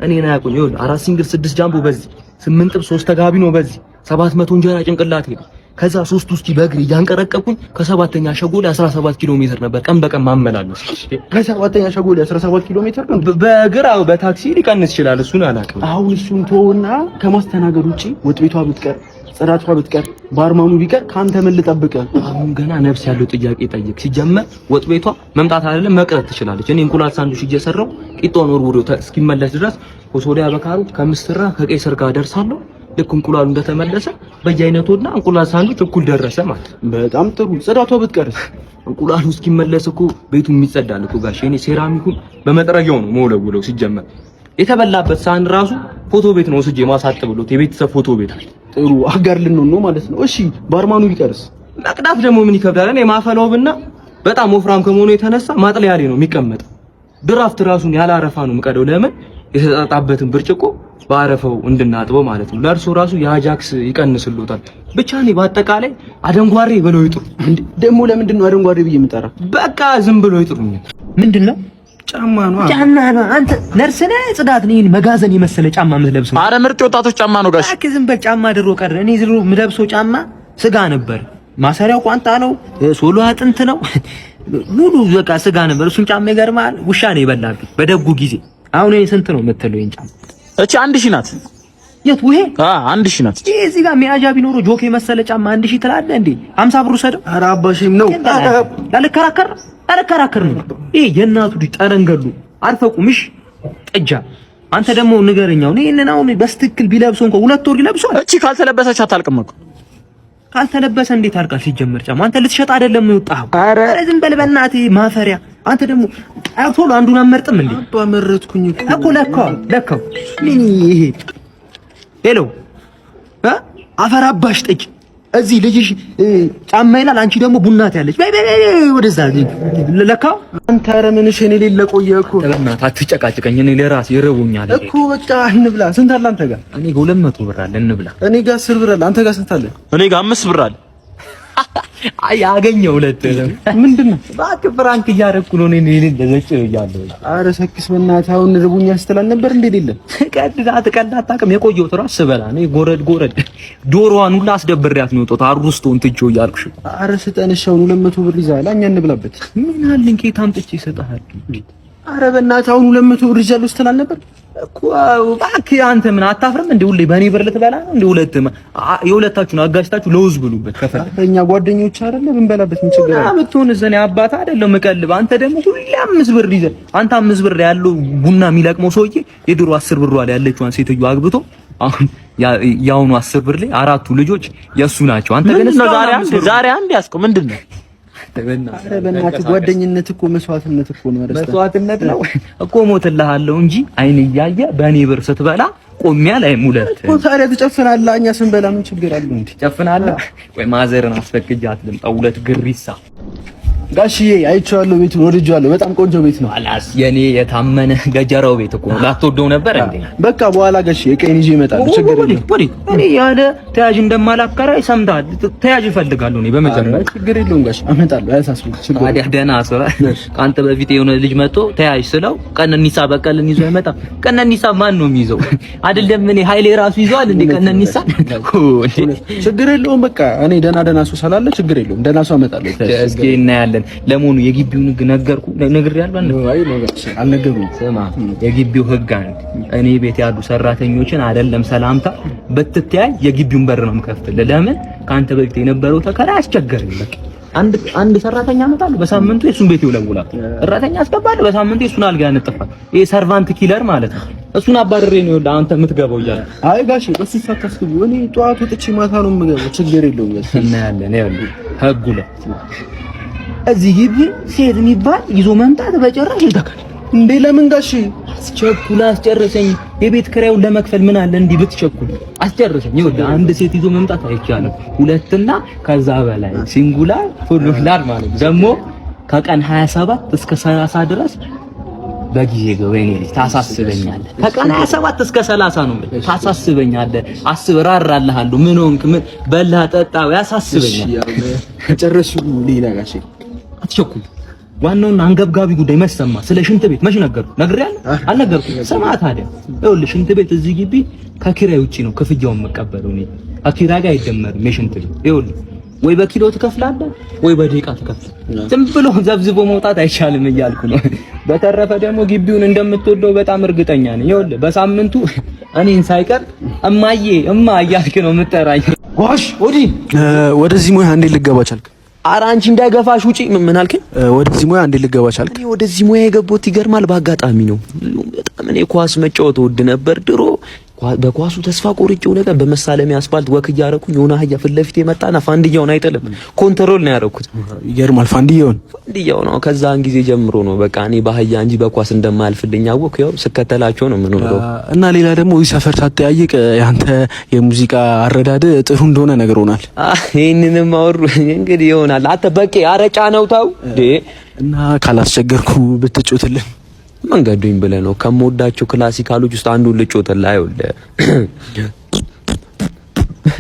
እኔ ነው ያቆኝ ይሁን 4 ሲንግል 6 ጃምቦ በዚህ 8 ጥብ 3 ተጋቢ ነው በዚህ 700 እንጀራ ጭንቅላት ሄደ። ከዛ 3 ውስጥ በእግር እያንቀረቀብኩኝ ከ7ኛ ሸጎሌ 17 ኪሎ ሜትር ነበር ቀን በቀን ማመላለስ። ከ7ኛ ሸጎሌ 17 ኪሎ ሜትር ነው በእግር። አው በታክሲ ሊቀንስ ይችላል እሱን አላውቅም። አሁን እሱን ተውና ከማስተናገድ ውጪ ወጥ ቤቷ ብትቀር ጽዳቷ ብትቀር ባርማኑ ቢቀር ካንተ ምን ልጠብቅህ? አሁን ገና ነፍስ ያለው ጥያቄ ጠይቅ። ሲጀመር ወጥ ቤቷ መምጣት አይደለም መቅረት ትችላለች። እኔ እንቁላል ሳንዱች እየሰራው ቂጣውን ወርውሬው እስኪመለስ ድረስ ኮሶሊያ በካሮት ከምስጥራ ከቀይ ስር ጋር ደርሳለሁ። ልክ እንቁላሉ እንደተመለሰ በየአይነቱና እንቁላል ሳንዱች እኩል ደረሰ ማለት። በጣም ጥሩ። ጽዳቷ ብትቀርስ? እንቁላሉ እስኪመለስ እኮ ቤቱ የሚጸዳል እኮ ጋሽ። እኔ ሴራሚኩን በመጥረጊያው ነው መውለውለው። ሲጀመር የተበላበት ሳህን ራሱ ፎቶ ቤት ነው ወስጄ ማሳጥብሎት የቤተሰብ ፎቶ ቤት አለ። ጥሩ አጋር ልንሆን ነው ማለት ነው። እሺ ባርማኑ ቢቀርስ? መቅዳት ደግሞ ምን ይከብዳል? እኔ ማፈላውብና በጣም ወፍራም ከመሆኑ የተነሳ ማጥለያ ላይ ነው የሚቀመጠው። ድራፍት ራሱን ያለ አረፋ ነው የምቀደው። ለምን የተጣጣበትን ብርጭቆ ባረፈው እንድናጥበው ማለት ነው። ለእርሱ ራሱ የአጃክስ ይቀንስሉታል። ብቻ እኔ በአጠቃላይ አደንጓሬ ብለው ይጥሩ። ደግሞ ለምንድን ነው አደንጓሬ ብዬ የምጠራ? በቃ ዝም ብለው ይጥሩኝ። ምንድነው? ጫማ ነው። ጫማ ነው። አንተ ነርስ ነህ? ጽዳት ነህ? መጋዘን የመሰለ ጫማ የምትለብሰው? አረ ምርጥ ወጣቶች ጫማ ነው ጋሽ። እባክህ ዝም በል። ጫማ ድሮ ቀረ። እኔ ድሮ የምለብሰው ጫማ ስጋ ነበር። ማሰሪያው ቋንጣ ነው። ሶሎ አጥንት ነው። ሙሉ በቃ ስጋ ነበር። እሱን ጫማ ይገርማል። ውሻ ነው የበላብኝ በደጉ ጊዜ። አሁን እኔ ስንት ነው የምትለው? ይሄን ጫማ እቺ 1000 ናት። የት ውሄ? 1000 ናት። እዚህ ጋር ሚያጃ ቢኖረው ጆክ የመሰለ ጫማ 1000 ትላለህ እንዴ? 50 ብር ሰደው። ኧረ አባሽም ነው ያልከራከር ነው። ይሄ የእናቱ ልጅ ጠረንገሉ አልፈቁምሽ ጥጃ። አንተ ደግሞ ንገረኛው ነው ይሄንን አሁን በስትክክል ቢለብሰው እንኳን 2 ወር ይለብሰው። እቺ ካልተለበሰች አታልቅም እኮ። ካልተለበሰ እንዴት አልቃል? ሲጀመር ጫማ አንተ ልትሸጥ አይደለም የወጣኸው? ኧረ ዝም በል በእናትህ ማፈሪያ። አንተ ደግሞ ቶሎ አንዱን አመርጥም እንዴ? አመረጥኩኝ እኮ ለካው ምን ይሄ ሄሎ አፈራባሽ ጥጅ። እዚህ ልጅሽ ጫማ ይላል፣ አንቺ ደግሞ ቡናት ያለች። በይ ወደዛ ለካው። አንተ ኧረ ምንሽ እኔ ሌለ ቆየ እኮ። በእናትህ አትጨቃጭቀኝ። እኔ ለራሴ ይረቡኛል እኮ። በቃ እንብላ። ስንት አለ አንተ ጋር? እኔ ጋር 200 ብር አለ። እንብላ። እኔ ጋር 10 ብር አለ። አንተ ጋር ስንት አለ? እኔ ጋር 5 ብር አለ። አይ አገኘው ሁለት ምንድነው? እባክህ ፍራንክ እያደረኩ ነው እኔ እንደዘጭ እያለሁ። ኧረ ሰክስ በእናትህ አሁን ርቡኛል ስትል ነበር እንዴ? የለም ቀልድ አታውቅም። የቆየሁት እራሱ ስበላ እኔ ጎረድ ዶሮዋን ሁላ አስደብሬያት ነው የወጣሁት አሩስቶን ትቼው እያልኩሽ። ኧረ ስጠንሽ አሁን 200 ብር ይዘሃል። እኛ እንብላበት። ምን አለኝ ከየት አምጥቼ እሰጥሃለሁ? ኧረ በእናትህ አሁን 200 ብር ይዘሃል ስትል ነበር እኮ። እባክህ አንተ ምን አታፍርም እንዴ? ሁሌ በእኔ ብር ልትበላ ነው እንዴ? የሁለታችሁን አጋጭታችሁ ለውዝ ብሉበት። እኛ ጓደኞች አይደለ ብንበላበት ምን ችግር አለ? አምጥቶን ዘኔ አባት አይደለም እቀልብ። አንተ ደግሞ ሁሌ 5 ብር ይዘህ አንተ 5 ብር ያለው ቡና የሚለቅመው ሰውዬ የድሮ 10 ብር ላይ ያለችዋን ሴትዮ አግብቶ አሁን ያውኑ 10 ብር ላይ 4ቱ ልጆች የሱ ናቸው። አንተ ግን ዛሬ አንድ ያስቀው ምንድነው? ኧረ በእናትህ ጓደኝነት እኮ መስዋዕትነት እኮ ነው። መስዋዕትነት ነው እኮ ሞትልሃለሁ እንጂ አይን እያየ በእኔ ብር ስትበላ ቆሚያ ላይ ሙለት እኮ። ታዲያ ትጨፍናለህ፣ እኛ ስንበላ ምን ችግር አለው እንዴ? ትጨፍናለህ ወይ? ማዘርን አስፈቅጃት ልምጣ 2 ግሪሳ ጋሽዬ አይቼዋለሁ፣ ቤቱን ወድጄዋለሁ። በጣም ቆንጆ ቤት ነው። አላስ የኔ የታመነ ገጀራው ቤት እኮ ነው። ላትወደው ነበር እንዴ? በቃ በኋላ ጋሽዬ ቀይን ይዤ እመጣለሁ። ችግር የለውም። እኔ ያለ ተያዥ እንደማላከራይ ሰምተሃል? ተያዥ እፈልጋለሁ እኔ በመጀመሪያ። ችግር የለውም ጋሽ እመጣለሁ። አያሳስብም። ችግር ታዲያ ደህና ሰው ከአንተ በፊት የሆነ ልጅ መጥቶ ተያዥ ስለው ቀነኒሳ በቀልን ይዞ አይመጣም። ቀነኒሳ ማን ነው የሚይዘው? አይደለም እኔ ኃይሌ ራሱ ይዟል እንዴ ቀነኒሳ? ችግር የለውም። በቃ እኔ ደህና ሰው ስላለ ችግር የለውም። ደህና ሰው እመጣለሁ። እስኪ እናያለን። ለሞኑ የግቢውን ህግ ነገርኩ ነግሬያለሁ። አልነገሩም። ስማ የግቢው ህግ አንድ እኔ ቤት ያሉ ሰራተኞችን አይደለም ሰላምታ በትተያይ የግቢውን በር ነው የምከፍትልህ። ለምን ካንተ በፊት የነበረው ተከራይ አስቸገረኝ። በቃ አንድ ሰራተኛ አመጣለሁ፣ በሳምንቱ የሱን ቤት ይውለውላል። ሰራተኛ አስገባለሁ፣ በሳምንቱ የሱን አልጋ ያነጥፋል። ይሄ ሰርቫንት ኪለር ማለት ነው። እሱን አባረሬ ነው ወደ አንተ የምትገባው እያለ። አይ ጋሼ እሱ ሳታስቡ እኔ ጠዋት ወጥቼ ማታ ነው የምገባው። ችግር የለውም። እናያለን። ይኸውልህ ህጉ ላይ እዚህ ግቢ ሴት የሚባል ይዞ መምጣት በጭራሽ ይተካል እንዴ? ለምን ጋሼ? አስቸኩላ አስጨርሰኝ። የቤት ኪራዩን ለመክፈል ምን አለ እንዲህ ብትቸኩል? አስጨርሰኝ። ይኸውልህ አንድ ሴት ይዞ መምጣት አይቻልም። 2 እና ከዛ በላይ ሲንጉላር ፉሉላር ማለት ደግሞ ከቀን 27 እስከ 30 ድረስ በጊዜ ገበኔ ልጅ ታሳስበኛለህ። ከቀን 27 እስከ 30 ነው ማለት ታሳስበኛለህ። አስብራራልሃለሁ። ምን ሆንክ? ምን በላህ ጠጣው? ያሳስበኛል። ከጨረሱ ሌላ ጋሼ አትቸኩል። ዋናውና አንገብጋቢ ጉዳይ መሰማ። ስለ ሽንት ቤት መች ነገርኩ? ነግሬያለሁ? አልነገርኩም? ስማ ታዲያ ይኸውልህ ሽንት ቤት እዚህ ግቢ ከኪራይ ውጪ ነው ክፍያውን መቀበለው። እኔ ከኪራይ ጋር አይደመርም የሽንት ቤት። ይኸውልህ ወይ በኪሎ ትከፍላለህ ወይ በደቂቃ ትከፍላለህ። ዝም ብሎ ዘብዝቦ መውጣት አይቻልም እያልኩ ነው። በተረፈ ደግሞ ግቢውን እንደምትወደው በጣም እርግጠኛ ነኝ። ይኸውልህ በሳምንቱ እኔን ሳይቀር እማዬ እያልክ ነው የምትጠራኝ። ጎሽ ወደዚህ ሙያ እንዴት ልገባ ቻልክ? ኧረ አንቺ እንዳይገፋሽ ውጪ። ምን አልከኝ? ወደዚህ ሙያ እንዴት ልገባ ቻልክ? እኔ ወደዚህ ሙያ የገባሁት ይገርማል በአጋጣሚ ነው። በጣም እኔ ኳስ መጫወት ወድ ነበር ድሮ። በኳሱ ተስፋ ቆርጬው ነገር በመሳለሚያ አስፋልት ወክ እያደረኩኝ የሆነ አህያ ፊት ለፊቴ መጣና ፋንድያውን አይጥልም ኮንትሮል ነው ያደረኩት። ይገርማል። ፋንድያው ነው። ከዛን ጊዜ ጀምሮ ነው በቃ እኔ በአህያ እንጂ በኳስ እንደማያልፍልኝ አወኩ። ያው ስከተላቸው ነው የምኖረው። እና ሌላ ደግሞ እዚህ ሰፈር ሳትጠያይቅ ያንተ የሙዚቃ አረዳድ ጥሩ እንደሆነ ነግሮናል። ይሄንንም አወሩ እንግዲህ ይሆናል። አተ በቄ አረጫ ነው ታው እና ካላስቸገርኩ ብትጮትልን መንገዱኝ ብለህ ነው። ከምወዳቸው ክላሲካሎች ውስጥ አንዱን ልጮትልህ። አይወልደ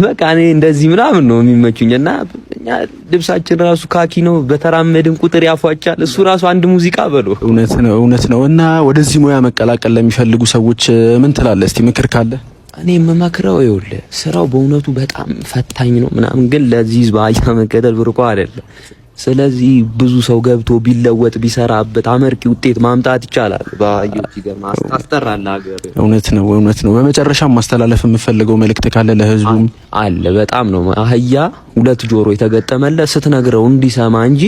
በቃ እኔ እንደዚህ ምናምን ነው የሚመቹኝና እኛ ልብሳችን ራሱ ካኪ ነው። በተራመድን ቁጥር ያፏጫል። እሱ ራሱ አንድ ሙዚቃ በሎ። እውነት ነው። እና ወደዚህ ሙያ መቀላቀል ለሚፈልጉ ሰዎች ምን ትላለህ? እስቲ ምክር ካለ። እኔ የምመክረው ይኸውልህ ስራው በእውነቱ በጣም ፈታኝ ነው ምናምን፣ ግን ለዚህ ህዝብ አህያ መከተል ብርቆ አይደለም። ስለዚህ ብዙ ሰው ገብቶ ቢለወጥ ቢሰራበት አመርቂ ውጤት ማምጣት ይቻላል። ባዩት ይገርማ አስታስተራላ ሀገር። እውነት ነው። በመጨረሻም ማስተላለፍ የምፈልገው መልእክት ካለ ለህዝቡ አለ። በጣም ነው። አህያ 2 ጆሮ የተገጠመለት ስትነግረው እንዲሰማ እንጂ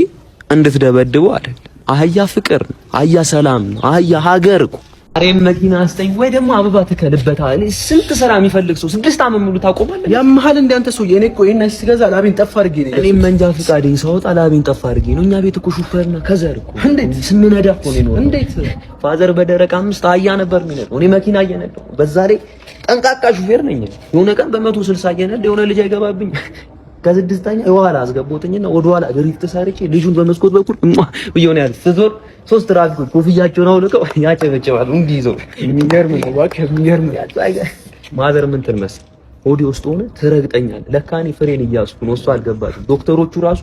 እንድትደበድበው አይደለም። አህያ ፍቅር ነው። አህያ ሰላም ነው። አህያ ሀገር እኮ አሬም መኪና አስተኝ ወይ ደግሞ አበባ ተከልበታል። ስንት ስራ የሚፈልግ ሰው 6 ዓመት ሙሉ ታቆማለህ? ያመሃል እንደ አንተ ሰው የኔ እኮ ይሄን ሲገዛ ላቤን ጠፋ አድርጌ ነው። እኔም መንጃ ፍቃዴን ሳወጣ ላቤን ጠፋ አድርጌ ነው። እኛ ቤት እኮ ሹፌርና ከዘር እኮ እንዴት ስንነዳ እኮ ነው። እንዴት ፋዘር በደረቅ 5 አህያ ነበር የሚነዳው። እኔ መኪና እየነዳሁ በዛ ላይ ጠንቃቃ ሹፌር ነኝ። የሆነ ቀን በ160 እየነዳሁ የሆነ ልጅ አይገባብኝ ከስድስተኛ የኋላ አስገቦትኝና ወደ ኋላ ድሪፍት ሰርቼ ልጁን በመስኮት በኩል ይሆነ ያለ ስዞር 3 ትራፊኮች ኮፍያቸውን አውልቀው ያጨበጨባሉ። እንዲህ ይዘው የሚገርም ነው። ማዘር ምን ትመስል ሆዴ ውስጥ ሆነ ትረግጠኛለህ። ለካ እኔ ፍሬን እያዝኩ ነው፣ እሱ አልገባትም። ዶክተሮቹ ራሱ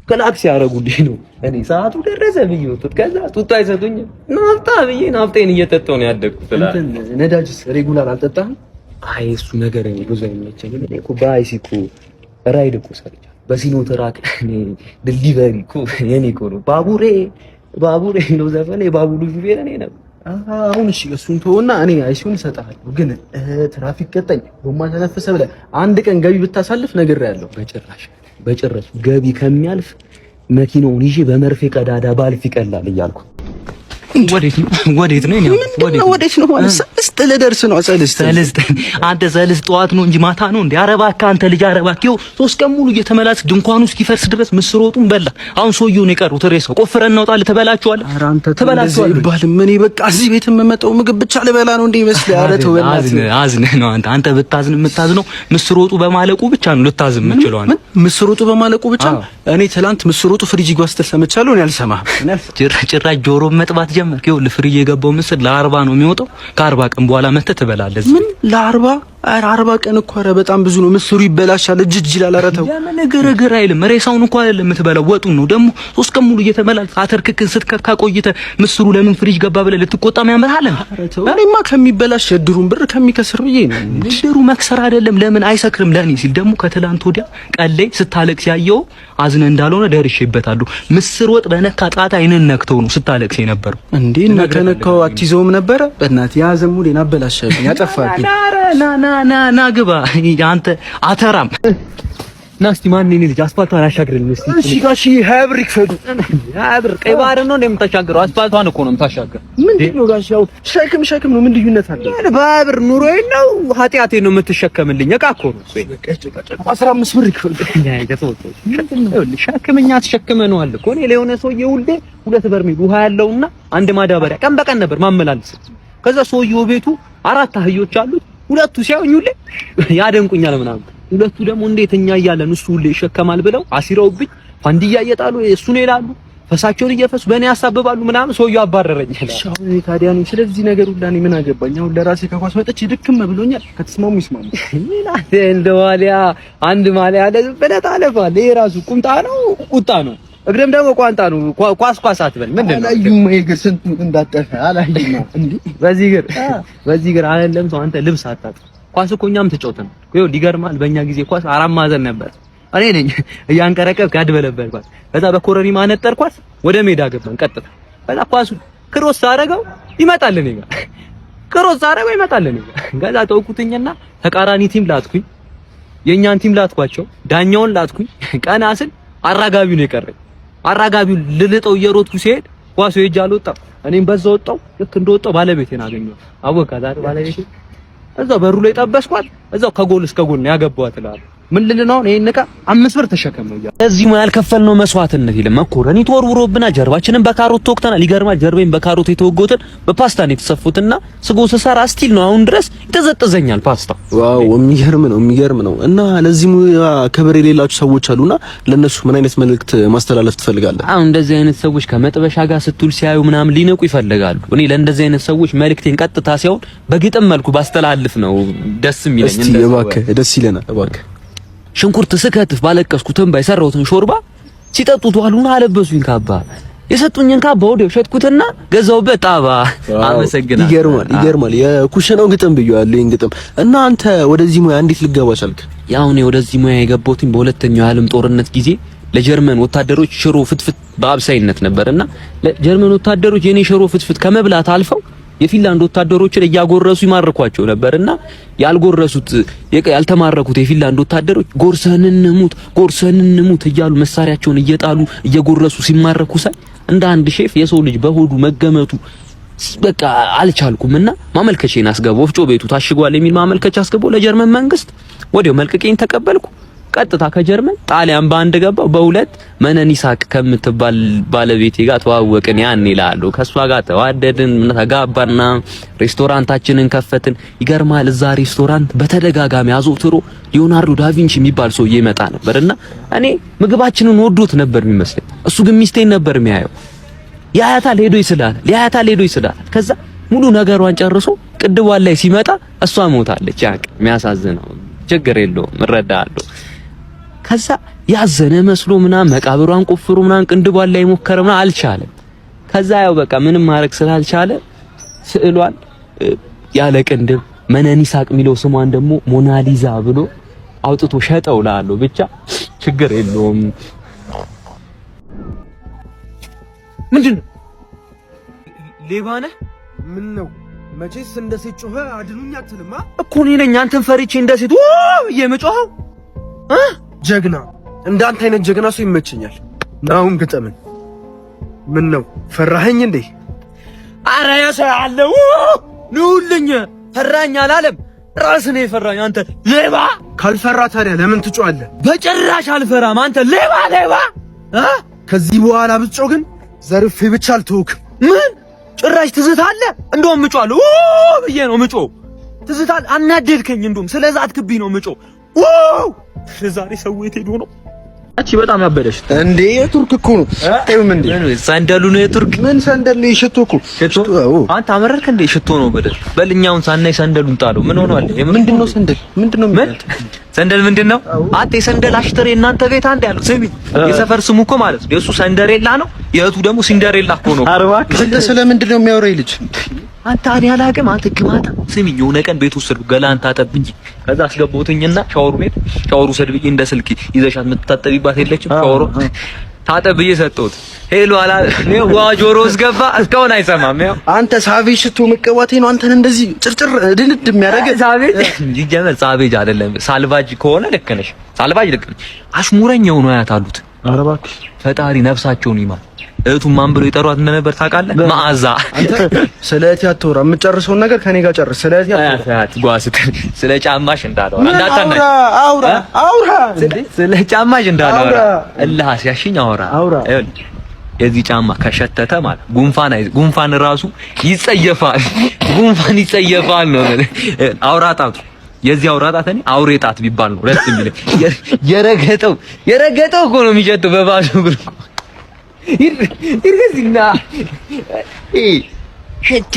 ክላክስ ያደረጉልኝ ነው። እኔ ሰዓቱ ደረሰ ብዬ ወጥቶ ከዛ ጡት አይሰጡኝም። ናፍጣ ብዬ ናፍጤን እየጠጣሁ ነው ያደግኩት። ነዳጅስ ሬጉላር አልጠጣህም? አይ እሱ ነገር እኔ ብዙ አይመቸኝም። እኔ እኮ በአይሲኮ ራይድ እኮ ሰርቻለሁ። በሲኖትራክ እኔ ዲሊቨሪ እኮ የኔ እኮ ነው። ባቡሬ ነው ዘፈን የባቡሩ ሹፌር እኔ ነበር። አሁን እሺ እሱን ተወውና እኔ አይሲውን እሰጥሃለሁ፣ ግን ትራፊክ ቀጣኝ ጎማ ተነፈሰ ብለህ አንድ ቀን ገቢ ብታሳልፍ ነግሬሃለሁ። በጭራሽ ገቢ ከሚያልፍ መኪናውን ይዤ በመርፌ ቀዳዳ ባልፍ ይቀላል እያልኩ ወዴት ነው ወዴት ነው ማለት ሰልስት ልደርስ ነው። አንተ ሰልስት ጠዋት ነው እንጂ ማታ ነው እንዴ? ኧረ እባክህ አንተ ልጅ፣ ኧረ እባክህ ይኸው 3 ቀን ሙሉ እየተመላለስክ ድንኳኑ እስኪፈርስ ድረስ ምስር ወጡን በላ። አሁን ሰውዬው ነው የቀሩት ሬሳው ቆፍረን እናውጣልህ። ተበላችኋል። ኧረ አንተ ተበላችኋል ይባልም እኔ በቃ እዚህ ቤት የምመጣው ምግብ ብቻ ልበላ ነው እንዴ ይመስል? ኧረ ተው በእናትህ። አዝነህ ነው አንተ ብታዝን የምታዝነው ምስር ወጡ በማለቁ ብቻ ነው ልታዝን የምትችለው አንተ። ምስር ወጡ በማለቁ ብቻ? እኔ ትላንት ምስር ወጡ ፍሪጅ ይጓዝ ስትል ሰምቻለሁ። እኔ አልሰማህም። ጭራሽ ጆሮ መጥባት ጀመርክ። ይኸውልህ ፍሪጅ የገባው ምስር ለ40 ነው የሚወጣው። ከ40 ቀን በኋላ መተህ ትበላለህ። ምን ለ40? ኧረ 40 ቀን እኮ ኧረ በጣም ብዙ ነው። ምስሩ ይበላሻል፣ እጅ ይላል። ኧረ ተው። ለምን ግርግር አይልም? ሬሳውን እንኳን አይደለም የምትበላው ወጡን ነው። ደግሞ 3 ቀን ሙሉ እየተመላለስክ አተርክክን ስትከካ ቆይተህ ምስሩ ለምን ፍሪጅ ገባ ብለህ ልትቆጣም ያምርሃል። ኧረ ተው። እኔማ ከሚበላሽ የድሩን ብር ከሚከስር ብዬ ነው። ድሩ መክሰር አይደለም። ለምን አይሰክርም? ለኔ ሲል ደግሞ ከትላንት ወዲያ ቀለይ ስታለቅስ ያየው አዝነ እንዳልሆነ ደርሼበታለሁ። ምስር ወጥ በነካ ጣጣ አይነን ነክተው ነው ስታለቅስ የነበረው እንዴ? ነከነካው አትይዘውም ነበረ? በእናትህ ያዘሙ ሌና አበላሽብኝ፣ ያጠፋብኝ። ና ግባ አንተ አተራም። ና እስቲ ማን ነኝ ልጅ አስፋልቷን አሻግረኝ እስቲ። እሺ ጋሺ 20 ብር ይክፈዱ። 20 ብር ቀይ ባህር ነው እንደምታሻግረው? አስፋልቷን እኮ ነው የምታሻግረው። ምንድን ነው ጋሺ? ያው ሸክም ነው። ምን ልዩነት አለ? በ20 ብር ኑሮዬ ነው ኃጢአቴን ነው የምትሸከምልኝ? እቃ እኮ ነው። 15 ብር ይክፈዱ። ሸክምኛ ተሸክመነዋል እኮ እኔ ለሆነ ሰውዬ ውልዴ 2 በርሜል ውሃ ያለውና አንድ ማዳበሪያ ቀን በቀን ነበር ማመላለስ። ከዛ ሰውዬው ቤቱ 4 አህዮች አሉት። 2ቱ ሲያዩኝ ያደንቁኛል ምናምን፣ 2ቱ ደግሞ እንዴት እኛ እያለን እሱ ሁሌ ይሸከማል ብለው አሲረውብኝ ፋንዲያ እየጣሉ እሱ ነው ይላሉ። ፈሳቸውን እየፈሱ በእኔ ያሳብባሉ ምናምን። ሰውዬው አባረረኝ። አሁን እኔ ታዲያ ነው ስለዚህ ነገር ሁላ እኔ ምን አገባኝ? አሁን ለራሴ ከኳስ ወጥቼ ድክም ብሎኛል። ከተስማሙ ይስማሙ። ምናት እንደ ዋሊያ አንድ ማሊያ አለ ብለህ ታለፋለህ። ይሄ ራሱ ቁምጣ ነው ቁጣ ነው። እግረም ደግሞ ቋንጣ ነው። ኳስ አትበል። ምንድን ነው አላዩም? ይገር ስንቱ እንዳጠፈ አላዩም እንዴ? በዚህ ግር አይደለም ሰው አንተ ልብስ አጣጥ ኳስ እኮ እኛም ተጫውተን ይኸው ይገርማል። በእኛ ጊዜ ኳስ 4 ማዕዘን ነበር። እኔ ነኝ እያንቀረቀብክ ያድበለበልኳት። ከዛ በኮረሪማ ነጠርኳት፣ ወደ ሜዳ ገባን ቀጥታ። ከዛ ኳሱ ክሮስ አደረገው ይመጣል እኔ ጋር፣ ክሮስ አደረገው ይመጣል እኔ ጋር። ከዛ ተውኩትኝና ተቃራኒ ቲም ላጥኩኝ፣ የኛን ቲም ላጥኳቸው፣ ዳኛውን ላጥኩኝ። ቀና ስል አራጋቢው ነው የቀረኝ። አራጋቢው ልልጠው እየሮጥኩ ሲሄድ ኳሱ ሄጄ አልወጣም። እኔም በዛው ወጣው። ልክ እንደወጣው ባለቤቴን አገኘሁ። አወቃት አይደል ባለቤቴ። እዛው በሩ ላይ ጠበስኳት። እዛው ከጎል እስከ ጎል ነው ያገባዋት እላለሁ። ምን ልል ነው ይሄን ዕቃ 5 ብር ተሸከመው ያ እዚህ ማ ያልከፈልነው መስዋዕትነት የለም። መኮረኒ ተወርውሮብና ጀርባችንን በካሮት ተወቅተናል። ይገርማል። ጀርባዬን በካሮት የተወጎተን በፓስታ ነው የተሰፉትና ስጎ ሰራ ስቲል ነው አሁን ድረስ ይተዘጠዘኛል ፓስታ። ዋው የሚገርም ነው። እና ለዚህ ክብር የሌላችሁ ሰዎች አሉና ለነሱ ምን አይነት መልእክት ማስተላለፍ ትፈልጋለህ? አሁን እንደዚህ አይነት ሰዎች ከመጥበሻ ጋር ስትውል ሲያዩ ምናምን ሊነቁ ይፈልጋሉ። እኔ ለእንደዚህ አይነት ሰዎች መልእክቴን ቀጥታ ሳይሆን በግጥም መልኩ ባስተላልፍ ነው ደስ የሚለኝ። እስቲ እባክህ ደስ ይለናል እባክህ። ሽንኩርት ስከትፍ ባለቀስኩትን ባይሰራውትን ሾርባ ሲጠጡት ዋሉና አለበሱኝ ካባ። የሰጡኝን ካባ ወዲያው ሸጥኩትና ገዛውበት ጣባ። አመሰግናለሁ። ይገርማል። የኩሽናው ግጥም ብዬዋለሁ። ይሄን ግጥም እና አንተ ወደዚህ ሙያ እንዴት ልገባ ቻልክ? ያው እኔ ወደዚህ ሙያ የገባሁትኝ በሁለተኛው የዓለም ጦርነት ጊዜ ለጀርመን ወታደሮች ሽሮ ፍትፍት በአብሳይነት ነበርና ለጀርመን ወታደሮች የኔ ሽሮ ፍትፍት ከመብላት አልፈው የፊንላንድ ወታደሮችን እያጎረሱ ይማርኳቸው ነበርና ያልጎረሱት ያልተማረኩት የፊንላንድ ወታደሮች ጎርሰን እንሙት እያሉ መሳሪያቸውን እየጣሉ እየጎረሱ ሲማረኩ ሳይ እንደ አንድ ሼፍ የሰው ልጅ በሆዱ መገመቱ በቃ አልቻልኩምና ማመልከቻዬን አስገባው። ወፍጮ ቤቱ ታሽጓል የሚል ማመልከቻ አስገባው ለጀርመን መንግስት። ወዲያው መልቀቄን ተቀበልኩ። ቀጥታ ከጀርመን ጣሊያን በአንድ ገባው። በሁለት መነን ይሳቅ ከምትባል ባለቤቴ ጋር ተዋወቅን። ያን ይላሉ ከሷ ጋር ተዋደድን፣ ተጋባና ሬስቶራንታችንን ከፈትን። ይገርማል። እዛ ሬስቶራንት በተደጋጋሚ አዘውትሮ ሊዮናርዶ ዳቪንቺ የሚባል ሰው ይመጣ ነበርና እኔ ምግባችንን ወዶት ነበር የሚመስለኝ። እሱ ግን ሚስቴን ነበር የሚያየው። ያያታል ሄዶ ይስላል። ከዛ ሙሉ ነገሯን ጨርሶ ቅድቧን ላይ ሲመጣ እሷ ሞታለች። ያቅ የሚያሳዝነው ችግር የለውም እረዳለሁ። ከዛ ያዘነ መስሎ ምናምን መቃብሯን ቆፍሮ ምናምን ቅንድቧን ላይ ሞከረ ምናምን አልቻለም። ከዛ ያው በቃ ምንም ማድረግ ስላልቻለ ስዕሏን ያለ ቅንድብ መነን ይሳቅ የሚለው ስሟን ደግሞ ሞናሊዛ ብሎ አውጥቶ ሸጠው ላለው ብቻ ችግር የለውም። ምንድነው ሌባ ነህ? ምን ነው መቼስ እንደ ሴት ጮኸ አድኑኝ አትልማ እኮ እኔ ነኝ አንተን ፈሪቼ እንደ ሴት የምጮኸው። ጀግና እንዳንተ አይነት ጀግና ሰው ይመቸኛል። አሁን ግጠምን። ምን ነው ፈራኸኝ እንዴ? አረ ያሳለው ንውልኝ ፈራኝ አላለም። ራስህ ነው የፈራኝ አንተ ሌባ። ካልፈራ ታዲያ ለምን ትጮኻለህ? በጭራሽ አልፈራም አንተ ሌባ ሌባ። ከዚህ በኋላ ብትጮህ ግን ዘርፌ ብቻ አልተውክም። ምን ጭራሽ ትዝታለህ? እንደውም ምጮሃለሁ ብዬ ነው ምጮህ። ትዝታለህ? አናደድከኝ። እንደውም ስለዚህ አትክብኝ ነው ምጮህ። ዛሬ ሰው የት ሄዶ ነው? አቺ በጣም ያበደሽ እንዴ የቱርክ እኮ ነው። አይም እንዴ ሰንደሉ ነው የቱርክ። ምን ሰንደል ነው? የሽቶ እኮ ሽቶ። አንተ አመረርክ እንዴ? ሽቶ ነው በደል በልኛውን ሳናይ ሰንደሉን ጣለው። ምን ሆኗል? ምንድነው ሰንደል? ምንድነው ሰንደል ምንድነው? አንተ የሰንደል አሽተሬ እናንተ ቤት አንድ ያለው ስሚ፣ የሰፈር ስሙ እኮ ማለት ነው። የሱ ሰንደሬላ ነው፣ የእህቱ ደግሞ ሲንደሬላ እኮ ነው። አንተ ስለምንድነው የሚያወራው ልጅ? አንተ እኔ አላውቅም። አንተ ግማታ ስሚኝ፣ የሆነ ቀን ቤት ውስጥ ገላን ታጠብ እንጂ ከዛ አስገባሁትኝና ሻወሩ ቤት ሻወሩ ሰድብዬ እንደ ስልክ ይዘሻት የምትታጠቢባት የለችም ሻወሩ ታጠብ ብዬ ሰጠሁት። ሄሎ አላ ነው ጆሮ ውስጥ ገባ። እስካሁን አይሰማም። ያው አንተ ሳቬጅ ሽቶ መቀባቴ ነው አንተን እንደዚህ ጭርጭር ድንድ የሚያደርገው። ሳቬጅ ይጀመር ሳቬጅ አይደለም ሳልቫጅ ከሆነ ልክ ነሽ። ሳልቫጅ ልክ ነሽ። አሽሙረኛው ነው ያት አሉት። ኧረ እባክሽ ፈጣሪ ነፍሳቸውን ይማር። እህቱን ማን ብሎ ይጠሯት እንደነበር ታውቃለህ? መዓዛ። አንተ ስለ እህቴ አትወራ። የምትጨርሰውን ነገር ከኔ ጋር ጨርስ። ስለ እህቴ ስለ ጫማሽ እንዳላወራ እንዳታናኝ። አውራ ስለ ጫማሽ እንዳላወራ እልህ አስያሽኝ። አውራ የዚህ ጫማ ከሸተተ ማለት ጉንፋን ራሱ ይጸየፋል። ጉንፋን ይጸየፋል ነው አውራጣቱ። የዚህ አውራጣት እኔ አውሬ ጣት ቢባል ነው ረስ የሚል የረገጠው እኮ ነው የሚሸተው በባዶ እግር ይርገዝና ሄቴ